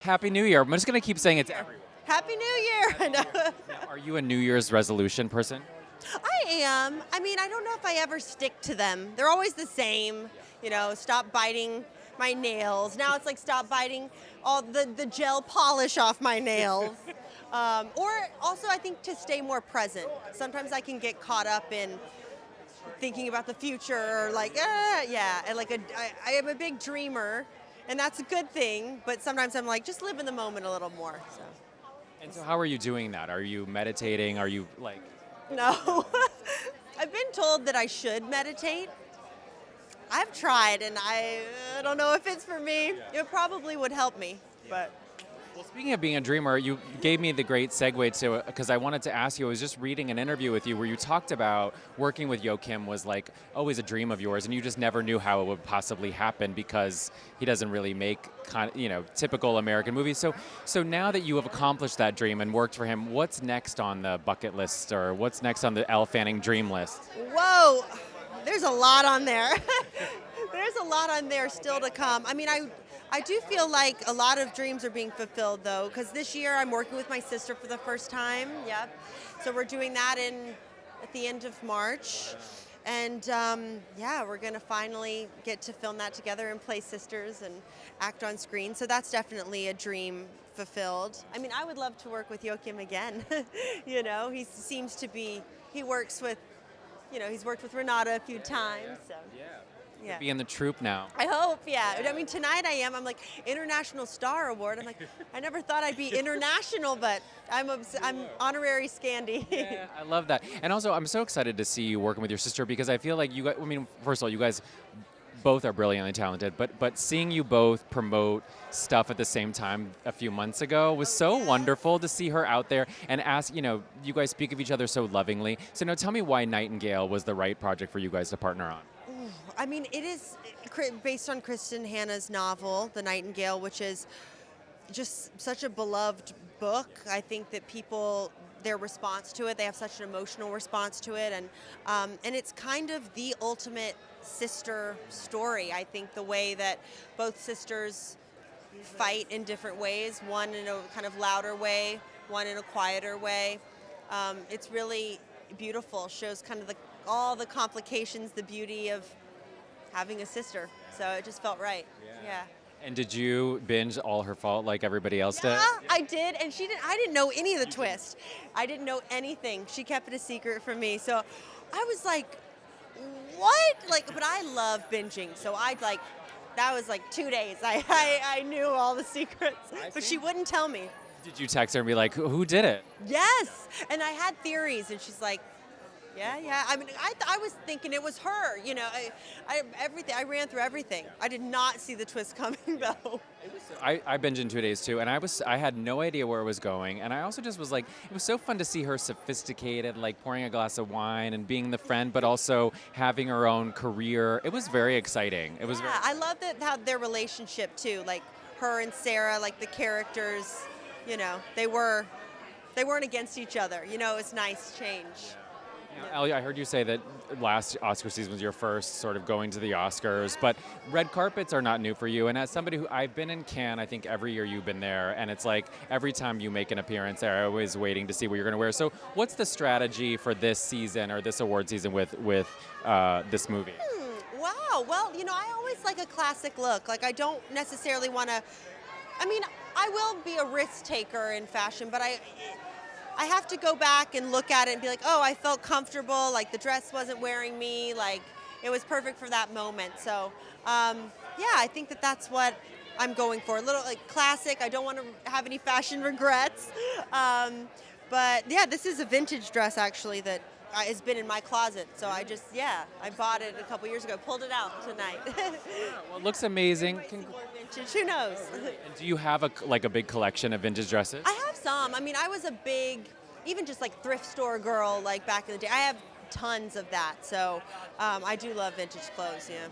Happy New Year. I'm just going to keep saying it to everyone. Happy New Year! I know. Now, are you a New Year's resolution person? I am. I mean, I don't know if I ever stick to them. They're always the same. Stop biting my nails. Now it's like stop biting all the gel polish off my nails. Or also, I think to stay more present. Sometimes I can get caught up in thinking about the future, or like, yeah. And I am a big dreamer, and that's a good thing. But sometimes I'm like, just live in the moment a little more. So. And so how are you doing that? Are you meditating? Are you like... No. I've been told that I should meditate. I've tried, and I don't know if it's for me. It probably would help me, but... Well, speaking of being a dreamer, you gave me the great segue to, because I wanted to ask you, I was just reading an interview with you where you talked about working with Joachim was like always a dream of yours, and you just never knew how it would possibly happen because he doesn't really make typical American movies. So now that you have accomplished that dream and worked for him, what's next on the bucket list, or what's next on the Elle Fanning dream list? Whoa, there's a lot on there. There's a lot on there still to come. I mean, I do feel like a lot of dreams are being fulfilled, though, because this year I'm working with my sister for the first time. Yep. So we're doing that at the end of March. And we're going to finally get to film that together and play sisters and act on screen. So that's definitely a dream fulfilled. I mean, I would love to work with Joachim again. He seems to be, he works with, he's worked with Renata a few times. So. Yeah. Be in the troupe now. I hope, yeah. I mean, tonight I'm like, International Star Award. I'm like, I never thought I'd be international, but I'm honorary Scandi. Yeah, I love that. And also, I'm so excited to see you working with your sister, because I feel like you guys, first of all, you guys both are brilliantly talented, but seeing you both promote stuff at the same time a few months ago was so wonderful to see her out there and ask, you guys speak of each other so lovingly. So now tell me why Nightingale was the right project for you guys to partner on. I mean, it is based on Kristen Hanna's novel, The Nightingale, which is just such a beloved book. I think that people, their response to it, they have such an emotional response to it, and it's kind of the ultimate sister story. I think the way that both sisters fight in different ways, one in a kind of louder way, one in a quieter way. It's really beautiful, shows kind of all the complications, the beauty of having a sister, so it just felt right. Yeah. And did you binge All Her Fault like everybody else did? Yeah, I did, and she didn't. I didn't know any of the twist. I didn't know anything. She kept it a secret from me, so I was like, "What?" But I love binging, so that was like 2 days. I knew all the secrets, but she wouldn't tell me. Did you text her and be like, "Who did it?" Yes, and I had theories, and she's like, Yeah. I mean, I was thinking it was her. Everything. I ran through everything. I did not see the twist coming, though. I binged in 2 days too, and I had no idea where it was going, and I also just was like, it was so fun to see her sophisticated, like pouring a glass of wine and being the friend, but also having her own career. It was very exciting. It was. I love how their relationship too, like her and Sarah, like the characters. They weren't against each other. It was nice change. Ellie, I heard you say that last Oscar season was your first sort of going to the Oscars, but red carpets are not new for you. And as somebody who, I've been in Cannes, I think every year you've been there, and it's like every time you make an appearance there, I'm always waiting to see what you're going to wear. So what's the strategy for this season or this award season with this movie? Wow. Well, I always like a classic look. Like, I don't necessarily want to, I will be a risk taker in fashion, but I have to go back and look at it and be like, oh, I felt comfortable, like the dress wasn't wearing me, like it was perfect for that moment. So, I think that's what I'm going for. A little like classic. I don't want to have any fashion regrets. But yeah, this is a vintage dress actually that has been in my closet. So I bought it a couple years ago, pulled it out tonight. Well, it looks amazing. More vintage, who knows? And do you have a big collection of vintage dresses? I have some. I was a big, even just like thrift store girl like back in the day. I have tons of that. So I do love vintage clothes, yeah.